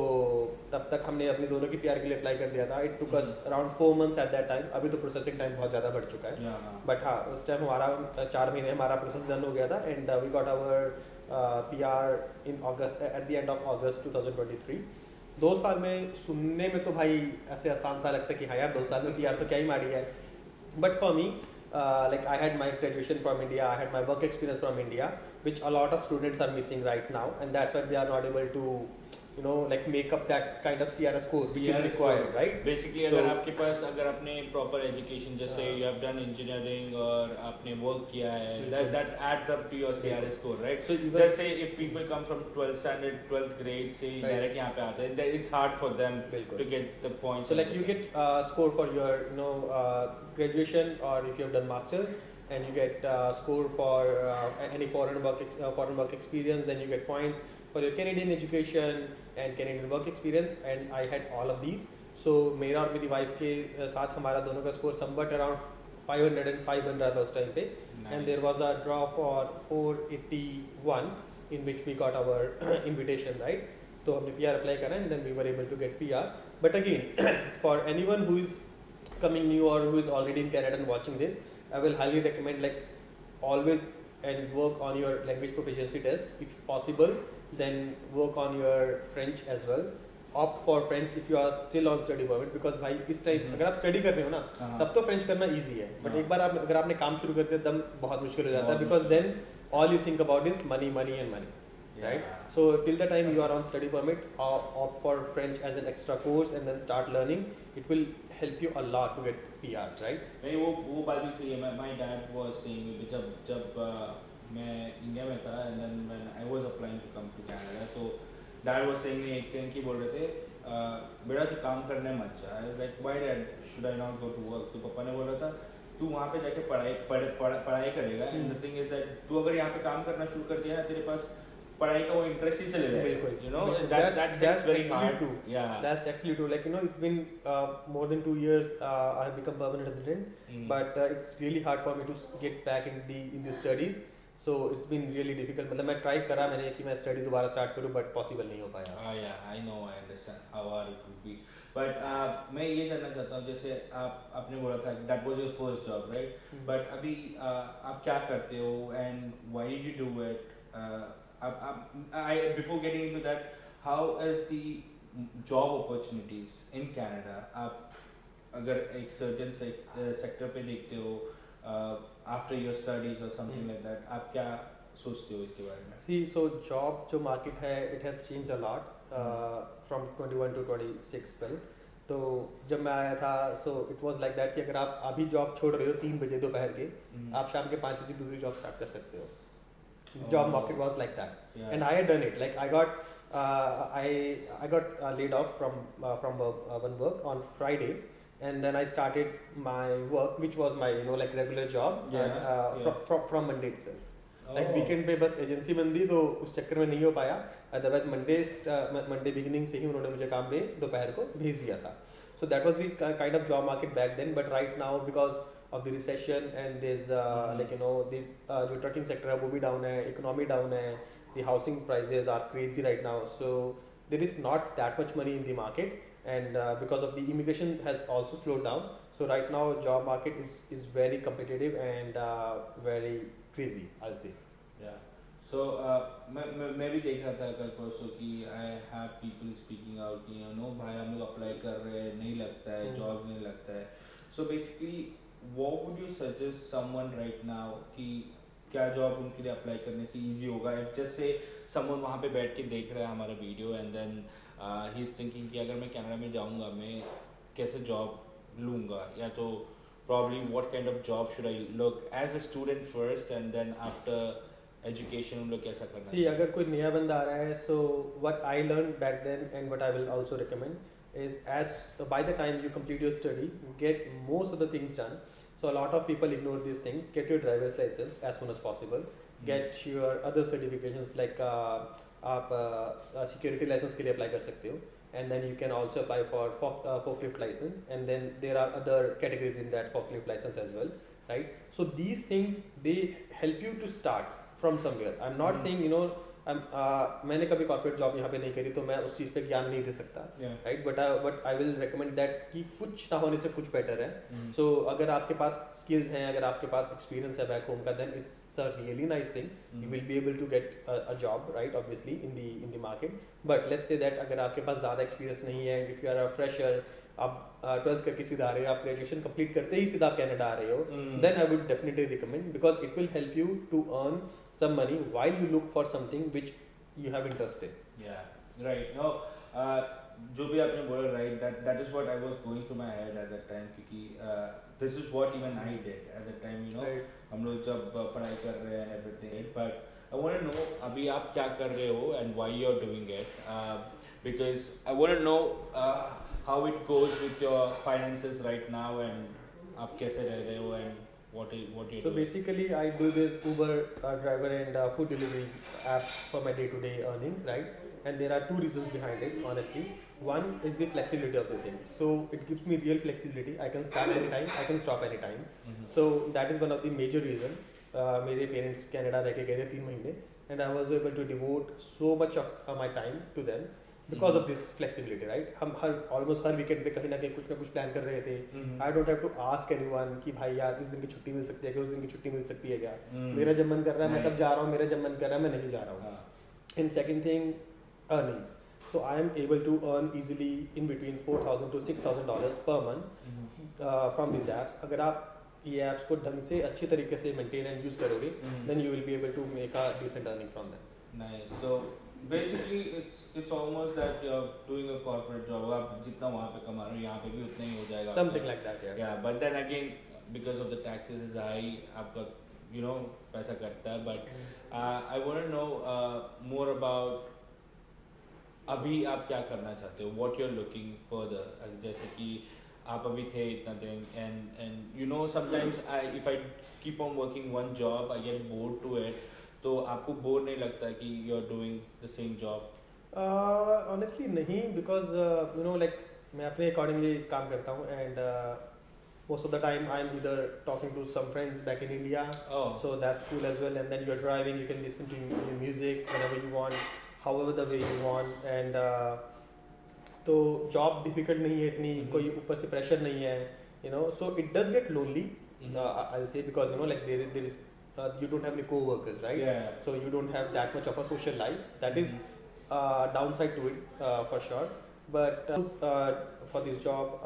तब तक हमने अपने दोनों की PR के लिए apply कर दिया था. It took us around 4 months at that time. अभी तो प्रोसेसिंग टाइम बहुत ज़्यादा बढ़ चुका है. बट हाँ, उस टाइम हमारा 4 महीने हमारा प्रोसेस डन हो गया था and we got our PR in August, at the end of August 2023. 2 साल में सुनने में तो भाई ऐसे आसान सा लगता है कि हाँ यार 2 साल में PR तो क्या ही मारी है. But for me, like I had my graduation from India, I had my work experience from India, which a lot of students are missing right now, and that's why they are not able to, you know, like make up that kind of CRS score which is required, right? Basically अगर आपके पास अगर आपने proper education जैसे you have done engineering और आपने work किया है, that adds up to your CRS score, right? So just say if people come from 12th standard, 12th grade से direct यहाँ पे आते हैं, it's hard for them to get the points. So like you get score for your, you know, graduation, or if you have done masters, and you get score for any foreign work experience, then you get points for your Canadian education and Canadian work experience, and I had all of these. So मेरा और मेरी wife के साथ हमारा दोनों का score somewhat around 505 बन रहा था उस टाइम पे. And there was a draw for 481 in which we got our invitation, right? तो हमने PR अप्लाई करा and then we were able to get PR. But again, for anyone who is coming new or who is already in Canada and watching this, I will highly recommend like always and work on your language proficiency test if possible. Then work on your French as well. Opt for French if you are still on study permit, because भाई इस time अगर आप study कर रहे हो ना तब तो फ्रेंच करना इजी है. बट एक बार आप अगर आपने काम शुरू कर दिया तब बहुत मुश्किल हो जाता है, because then all you think about is money, money and money, right? So till the time you are on study permit, opt for French as an extra course and then start learning. It will help you a lot to get PR, right? नहीं वो बात भी सही है. My dad was saying जब मैं India में था and then when I was applying to come to Canada, so dad was saying me एक दिन की बोल रहे थे बेटा तू काम करने मत जा. I was like why dad should I not go to work? तो पापा ने बोला था तू वहाँ पे जाके पढ़ाई करेगा. And the thing is that तू अगर यहाँ पे काम करना शुरू कर दिया तेरे पास पढ़ाई का वो इंटरेस्ट ही चले जाएगा. You know that's very hard. True. Yeah, that's actually true. Like, you know, it's been more than 2 years I have become permanent resident, but it's really hard for me to get back in the studies. So it's been really difficult. मतलब मैं try करा मैंने कि मैं study दोबारा start करूँ, but possible नहीं हो पाया. Yeah, I know, I understand how hard it would be. But मैं ये जानना चाहता हूँ जैसे आपने बोला था that was your first job, right? But अभी आप क्या करते हो and why did you do it? Before getting into that, how is the job opportunities in Canada? आप अगर एक certain sector पे देखते हो after your studies or something like that, आप क्या सोचते हो इसके बारे में? See, so job जो market है, it has changed a lot from 21 to 26 12. तो जब मैं आया था, so it was like that कि अगर आप अभी जॉब छोड़ रहे हो 3 बजे दोपहर के, आप शाम के 5 बजे दूसरी जॉब स्टार्ट कर सकते हो. The job market was like that, Yeah. and I had done it. Like I got laid off from one work on Friday, and then I started my work, which was my like regular job, Yeah, and, yeah. from Monday itself. Like Oh. Weekend पे बस agency बन दी तो उस चक्कर में नहीं हो पाया. अदरवाइज मंडे बिगिनिंग से ही उन्होंने मुझे काम पे दोपहर को भेज दिया था. So that was the kind of job market back then. But right now because of the recession and this like जो ट्रकिंग सेक्टर है वो भी डाउन है, इकोनॉमी डाउन है, the housing prices are crazy right now. So there is not that much money in the market, and because of the immigration has also slowed down. So right now job market is very competitive and very crazy, I'll say. Yeah. So मैं भी देख रहा था कल परसों कि I have people speaking out कि no भाई हम लोग अप्लाई कर रहे हैं, नहीं लगता है, जॉब्स नहीं लगता है. So basically what would you suggest someone right now कि क्या जॉब उनके लिए अप्लाई करने से इजी होगा? If just say someone वहाँ पे बैठ के देख रहा है हमारा video and then he is thinking कि अगर मैं कनाडा में जाऊँगा मैं कैसे जॉब लूँगा, या तो probably what kind of job should I look as a student first and then after education हम लोग कैसा करना See, अगर कोई नया बंदा आ रहा है, so what I learned back then and what I will also recommend is by the time you complete your study, get most of the things done. So a lot of people ignore these things. Get your driver's license as soon as possible. Get your other certifications like आप security license के लिए apply कर सकते हो, and then you can also apply for forklift license, and then there are other categories in that forklift license as well, right? So these things, they help you to start from somewhere. I'm not saying मैंने कभी corporate job यहाँ पे नहीं करी तो मैं उस चीज़ पे ज्ञान नहीं दे सकता, right? But I will recommend that कि कुछ ना होने से कुछ बेटर है. सो अगर आपके पास स्किल्स हैं, अगर आपके पास एक्सपीरियंस है बैक होम का, then it's a really nice thing. You will be able to get a job, right, obviously in the market. But let's say that अगर आपके पास ज़्यादा एक्सपीरियंस नहीं है, if you are a fresher, आप 12th करके सीधा आ रहे हो, आप ग्रेजुएशन कंप्लीट करते ही सीधा आप कनाडा आ रहे हो, then I would definitely recommend, because it will help you to earn some money while you look for something which you have interest in. Yeah, right. No, जो भी आपने बोला, right, that is what I was going through my head at that time, क्योंकि this is what even I did at that time, you know. Right. हम लोग जब पढ़ाई कर रहे हैं and everything, but I want to know अभी आप क्या कर रहे हो and why you're doing it, because I want to know how it goes with your finances right now and आप कैसे रह रहे हो and what you So doing. basically I do this Uber driver and food delivery app for my day-to-day earnings, right? And there are two reasons behind it, honestly. One is the flexibility of the thing. So it gives me real flexibility. I can start anytime, I can stop anytime. So that is one of the major reason. मेरे parents Canada रह के गए थे 3 महीने, and I was able to devote so much of my time to them because of this flexibility, right? हम almost हर weekend पे कहीं ना कुछ प्लान कर रहे थे. I don't have to ask anyone कि भाई यार इस दिन की छुट्टी मिल सकती है क्या, उस दिन की छुट्टी मिल सकती है क्या. मेरा जब मन कर रहा है मैं तब जा रहा हूँ, मेरा जब मन कर रहा है मैं नहीं जा रहा हूँ. And second thing, earnings. So I am able to earn easily in between $4,000 to $6,000 per month from these apps. अगर आप ये apps को ढंग से अच्छे तरीके से maintain and use करोगे, then you will be able to make a decent earning from them. Nice. So basically it's almost that you're doing a corporate job. आप जितना वहाँ पे कमा रहे हो यहाँ पे भी उतना ही हो जाएगा. Something like that, yeah. Yeah, but then again because of the taxes is high, आपका पैसा कटता है. But I want to know more about अभी आप क्या करना चाहते हो, what you're looking further. जैसे कि आप अभी थे इतना दिन and sometimes if I keep on working one job I get bored to it. तो आपको बोर नहीं लगता कि you are doing the same job? Honestly नहीं, बिकॉज लाइक मैं अपने अकॉर्डिंगली काम करता हूँ, and most of the time I'm either talking to some friends back in India, so that's cool as well. And then you're driving, you can listen to your music whenever you want, however the way you want. And तो job difficult नहीं है इतनी, कोई ऊपर से pressure नहीं है, so it does get lonely. I'll say, because like there is you don't have any co-workers, right? Yeah. So you don't have that much of a social life. That is downside to it for sure. But for this job,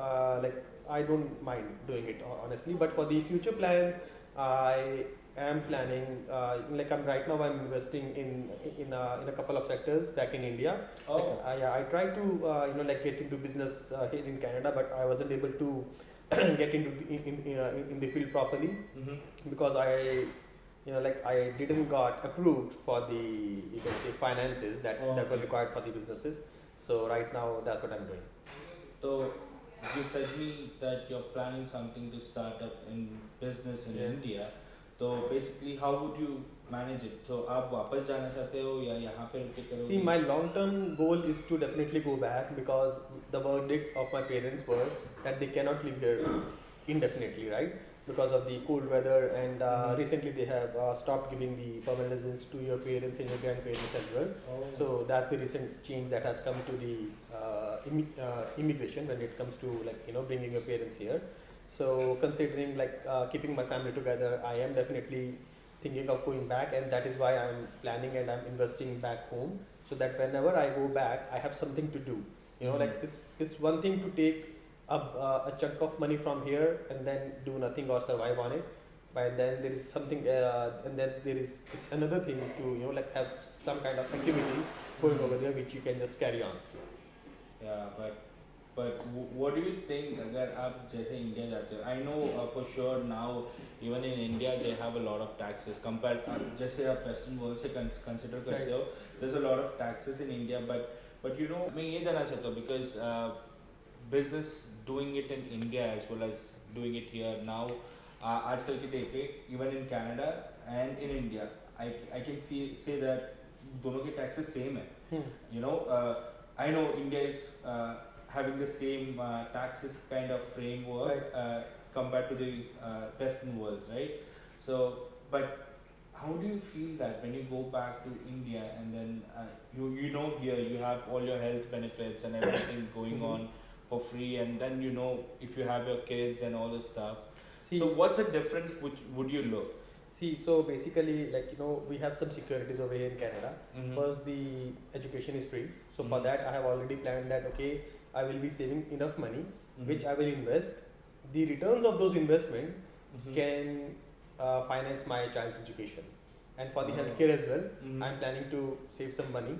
like I don't mind doing it honestly. But for the future plans, I am planning, like I'm right now I'm investing in a couple of sectors back in India. Oh. Like, yeah, I tried to like get into business here in Canada, but I wasn't able to get into in the field properly because like I didn't got approved for the, you can say, finances that were Okay. required for the businesses. So right now that's what I'm doing. So you said me that you're planning something to start up in business in Yeah. India. So basically, how would you manage it? So आप वापस जाना चाहते हो या यहाँ पे रुक के करोगे? See, my long-term goal is to definitely go back because the verdict of my parents were that they cannot live here indefinitely, right? Because of the cold weather, and recently they have stopped giving the permanent residence to your parents and your grandparents as well. Oh. So that's the recent change that has come to the immigration when it comes to, like, bringing your parents here. So considering, like, keeping my family together, I am definitely thinking of going back, and that is why I'm planning and I'm investing back home, so that whenever I go back I have something to do. Like, it's one thing to take a chunk of money from here and then do nothing or survive on it, but then there is something and then it's another thing to like have some kind of activity going over there which you can just carry on. Yeah, but what do you think अगर आप जैसे India जाते हो? I know for sure now even in India they have a lot of taxes compared जैसे आप Western world से consider करते हो, there's a lot of taxes in India, but मैं ये जानना चाहता हूँ because business doing it in India as well as doing it here now, आजकल की डेट पे even in Canada and in India I can say that दोनों के taxes same है. I know India is having the same taxes kind of framework compared to the Western worlds, right? So, but how do you feel that when you go back to India and then here you have all your health benefits and everything going on for free, and then if you have your kids and all this stuff. See, so what's the difference would you look? See, so basically, like, we have some securities over here in Canada. First, the education is free. So for that, I have already planned that, okay, I will be saving enough money, which I will invest. The returns of those investment can finance my child's education. And for the healthcare as well, I'm planning to save some money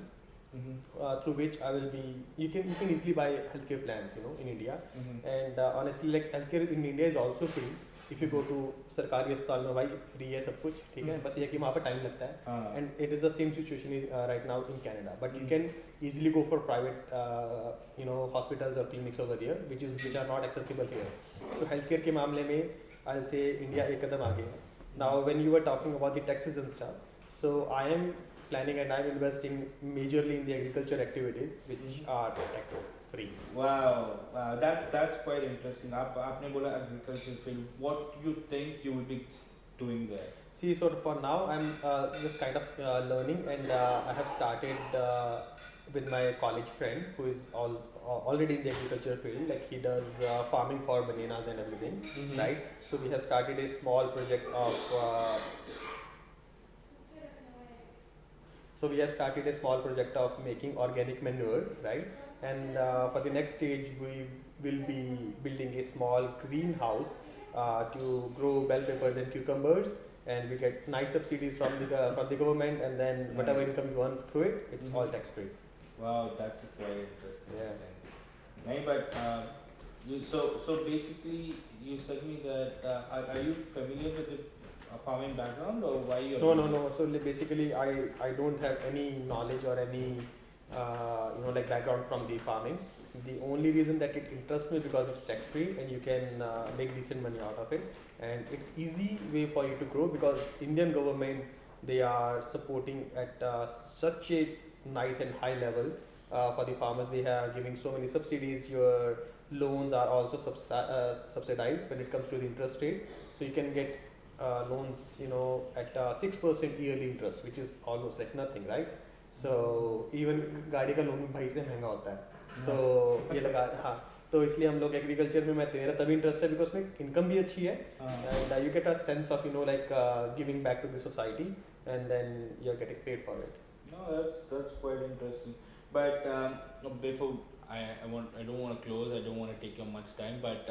through which I will be, you can easily buy healthcare plans, in India. And honestly, like, healthcare in India is also free. If you go to सरकारी अस्पताल में भाई free है सब कुछ, ठीक है, बस ये कि वहाँ पर टाइम लगता है. And it is the same situation right now in Canada, but you can easily go for private hospitals or clinics over there which are not accessible here. So healthcare के मामले में I'll say India एक कदम आगे है. Now when you were talking about the taxes and stuff, so I am planning and I'm investing majorly in the agriculture activities which are tax free. Wow, that's quite interesting. आपने बोला agriculture field. What you think you will be doing there? See, so for now I'm just kind of learning, and I have started with my college friend who is already in the agriculture field. Like, he does farming for bananas and everything, right? So we have started a small project of making organic manure, right? And for the next stage we will be building a small greenhouse to grow bell peppers and cucumbers, and we get nice subsidies from the government, and then whatever income you earn through it, it's all tax free. Wow, that's a very interesting Yeah. thing. Nahin, but so basically you said me that are you familiar with the farming background, or why you? No. So basically, I don't have any knowledge or any like background from the farming. The only reason that it interests me because it's tax free and you can make decent money out of it, and it's easy way for you to grow because Indian government, they are supporting at such a nice and high level for the farmers. They are giving so many subsidies. Your loans are also subsidized when it comes to the interest rate, so you can get loans at 6% yearly interest, which is almost like nothing, right? So even गाड़ी का loan भाई से महंगा होता है, तो ये लगा, हाँ, तो इसलिए हम लोग एग्रीकल्चर में मेरा तभी इंटरेस्ट है बिकॉज उसमें इनकम भी अच्छी है, and you get a sense of like giving back to the society, and then you're getting paid for it. No, that's quite interesting. But before I don't want to close. I don't want to take your much time. But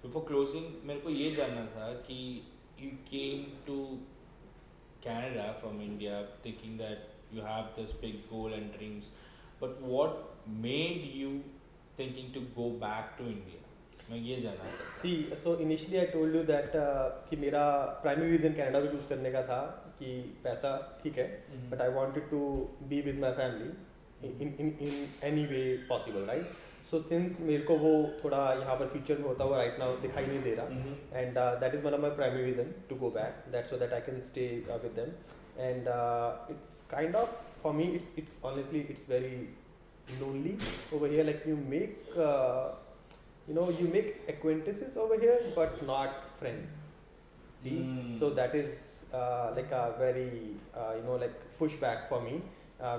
before closing, मेरे को ये जानना था कि you came to Canada from India, thinking that you have this big goal and dreams. But what made you thinking to go back to India? मैं ये जानना चाहता हूँ. See, so initially I told you that कि मेरा primary reason Canada को choose करने का था कि पैसा ठीक है, but I wanted to be with my family in any way possible, right? So since मेरे को वो थोड़ा यहाँ पर future में होता हुआ right now दिखाई नहीं दे रहा, and that is one of my primary reason to go back. That's so that I can stay with them, and it's kind of for me it's honestly it's very lonely over here. Like you make you make acquaintances over here but not friends. See, so that is like a very like pushback for me,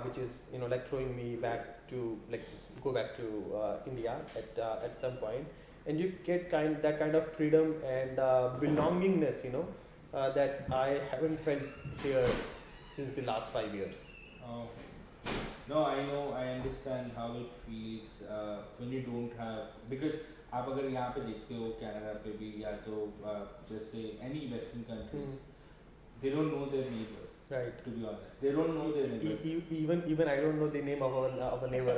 which is like throwing me back to like go back to India at some point, and you get that kind of freedom and belongingness that I haven't felt here since the last 5 years. Oh. No, I know, I understand how it feels when you don't have, because आप अगर यहाँ पे देखते हो Canada पे भी या तो जैसे any western countries, they don't know their neighbors. Right. To be honest, they don't know their neighbors. Even I don't know the name of our neighbor.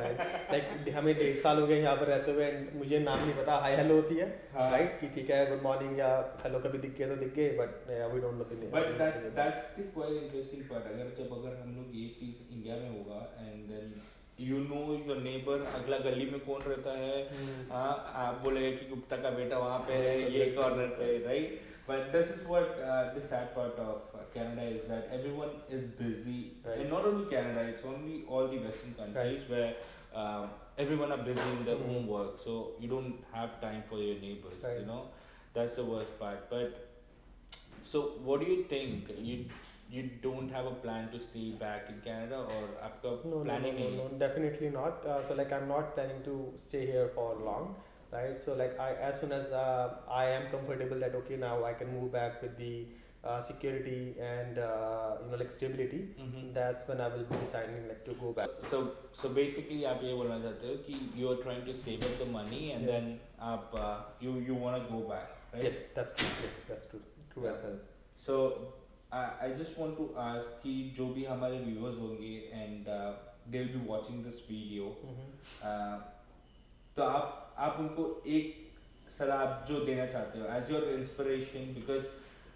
Like हमें 1.5 साल हो गए यहाँ पर रहते हुए, and मुझे नाम नहीं पता. Hi hello होती है, right? कि ठीक है, good morning या hello कभी दिख गए तो दिख गए, but we don't know the name. But that's the quite interesting part. अगर हम लोग ये चीज़ इंडिया में होगा, and then you know your neighbor अगला गली में कौन रहता है, आप बोलेगा कि गुप्ता का बेटा वहाँ पे है, ये कॉर्नर पे, right? But this is what the sad part of Canada is, that everyone is busy, right. And not only Canada, it's only all the Western countries, right, where everyone are busy in their own work, so you don't have time for your neighbors, right. That's the worst part. But so what do you think? You don't have a plan to stay back in Canada, or आपका planning नहीं? No, definitely not. So like I'm not planning to stay here for long, right? So like as soon as I am comfortable that okay now I can move back with the security and like stability, that's when I will be deciding like to go back. So basically आप ये बोलना चाहते हो कि you are trying to save up the money and then आप you want to go back, right? Yes, that's true. Yes, that's true. True as well. So I just want to ask कि जो भी हमारे viewers होंगे and they'll be watching this video, तो आप उनको एक सलाह जो देना चाहते हो as your inspiration, because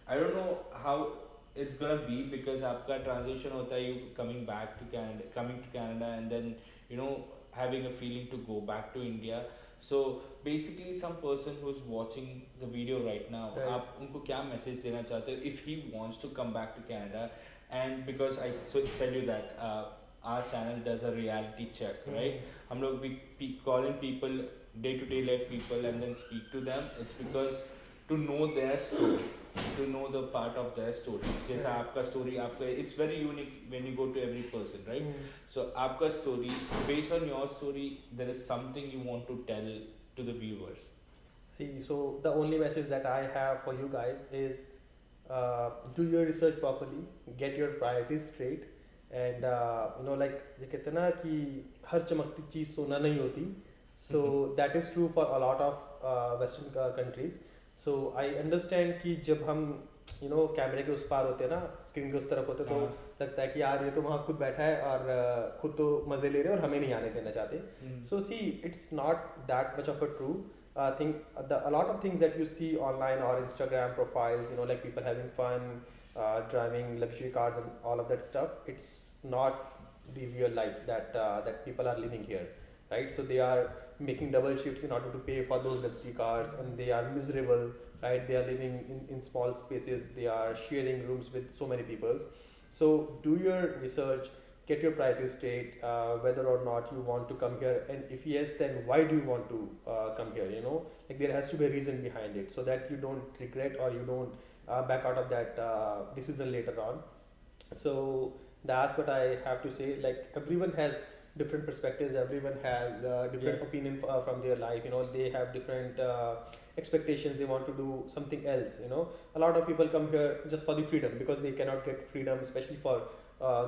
I don't know how it's gonna be, because आपका transition होता है, you coming to Canada and then having a feeling to go back to India. So basically some person who's watching the video right now, right. आप उनको क्या message देना चाहते हो if he wants to come back to Canada? And because I said you that our channel does a reality check, right? हम लोग we call in people, day-to-day life people, and then speak to them. It's because to know their story, to know the part of their story. जैसा आपका story, it's very unique when you go to every person, right? So आपका story, based on your story, there is something you want to tell to the viewers. See, so the only message that I have for you guys is do your research properly, get your priorities straight, and like ये कहते हैं ना कि हर चमकती चीज़ सोना नहीं होती. So that is true for a lot of Western countries. So I understand कि जब हम कैमरे के उस पार होते हैं ना, स्क्रीन के उस तरफ होते, तो लगता है कि यार ये तो वहाँ खुद बैठा है और खुद तो मज़े ले रहे हैं और हमें नहीं आने देना चाहते. So see, it's not that much of a true thing. A lot of things that you see online or Instagram profiles, like people having fun, driving luxury cars and all of that stuff, it's not the real life that people are living here, right? So they are making double shifts in order to pay for those luxury cars, and they are miserable, right? They are living in small spaces, they are sharing rooms with so many people. So do your research, get your priorities straight, whether or not you want to come here, and if yes, then why do you want to come here? Like there has to be a reason behind it, so that you don't regret or you don't back out of that decision later on. So that's what I have to say. Like everyone has different perspectives, everyone has different opinion from their life. They have different expectations, they want to do something else. A lot of people come here just for the freedom, because they cannot get freedom, especially for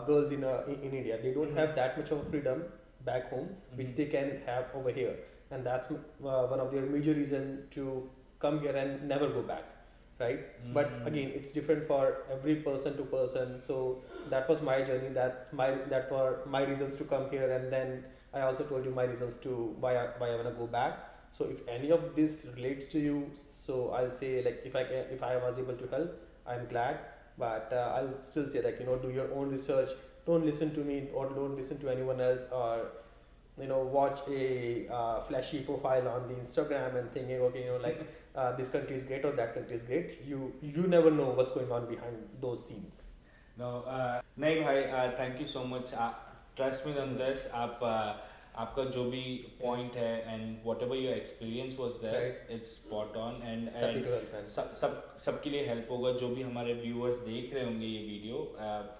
girls in India. They don't have that much of freedom back home, which they can have over here, and that's one of their major reason to come here and never go back. right? But again, it's different for every person to person. So that was my journey. That were my reasons to come here, and then I also told you my reasons to why I wanna go back. So if any of this relates to you, so I'll say like if I was able to help, I'm glad. But I'll still say like do your own research. Don't listen to me or don't listen to anyone else, or watch a flashy profile on the Instagram and thinking okay like this country is great or that country is great. You never know what's going on behind those scenes. No, नहीं भाई, thank you so much. Trust me on this. आपका जो भी point है and whatever your experience was there, Right. it's spot on and Happy to help, man. सबके लिए help होगा. जो भी हमारे viewers देख रहे होंगे ये video,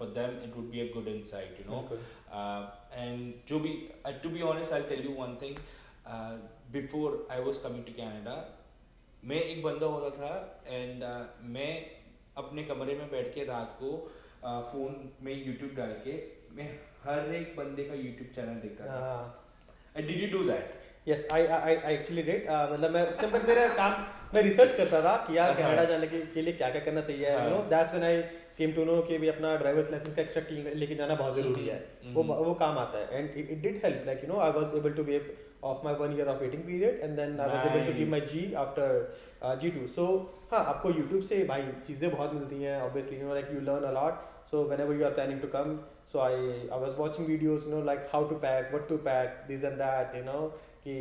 for them it would be a good insight, बिल्कुल. And जो भी to be honest, I'll tell you one thing. Before I was coming to Canada, मैं एक बंदा होता था and मैं अपने कमरे में बैठ के रात को फ़ोन में YouTube डाल के मैं हर एक बंदे का YouTube चैनल देखता था. And did you do that? Yes, I actually did. मतलब मैं उस टाइम पर मेरा काम मैं रिसर्च करता था कि यार कनाडा जाने के लिए क्या क्या करना सही है. That's when I came to know कि भी अपना ड्राइवर्स लाइसेंस का एक्स्ट्रा लेके जाना बहुत जरूरी है. वो काम आता है. And it did help. Like I was able to waive off my 1 year of waiting period, and then I was able to give my G after G2. So हाँ, आपको YouTube से भाई चीज़ें बहुत मिलती हैं. Obviously like you learn a lot. So whenever you are planning to come, so I was watching videos like how to pack, what to pack, this and that, कि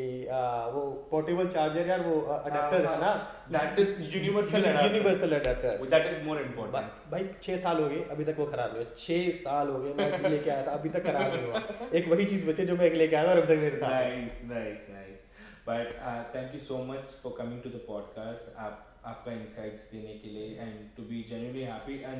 वो पोर्टेबल चार्जर यार वो अडेप्टर है ना, that is universal adapter, that is more important. भाई 6 साल हो गए अभी तक वो खराब नहीं हुआ. 6 साल हो गए मैं लेके आया था अभी तक खराब नहीं हुआ. एक वही चीज बचे जो मैं लेके आया था और अभी तक मेरे साथ है. Nice. But thank you so much for coming to the podcast. आपका insights देने के लिए and to be genuinely happy and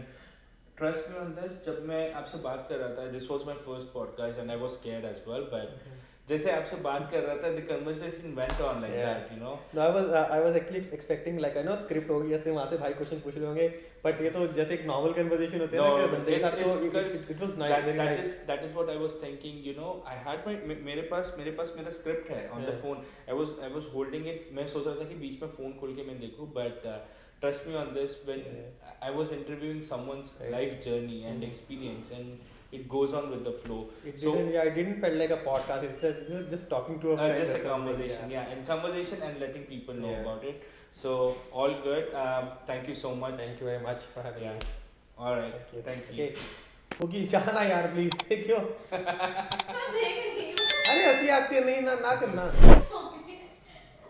trust me on this. जब मैं आपसे बात कर रहा था, this was my first podcast and I was scared as well, but जैसे आपसे बात कर रहा था, the conversation went on like that, No, I was actually expecting like script होगी ऐसे वहाँ से भाई क्वेश्चन पूछ रहे होंगे, but ये तो जैसे एक normal conversation होते हैं ना कि बंदे के साथ, तो it was nice, very nice. That is what I was thinking, I had मेरे पास मेरा script है on the phone. I was holding it. मैं सोच रहा था कि बीच में phone खोल के मैं देखूँ, but trust me on this, when I was interviewing someone's life journey and experience, and it goes on with the flow. It didn't feel like a podcast. It's just talking to a friend. Just a conversation, and conversation and letting people know about it. So all good. Thank you so much. Thank you very much for having me. All right. Thank you. Okay जाना यार please. क्यों? अरे हंसी आती है नहीं ना करना.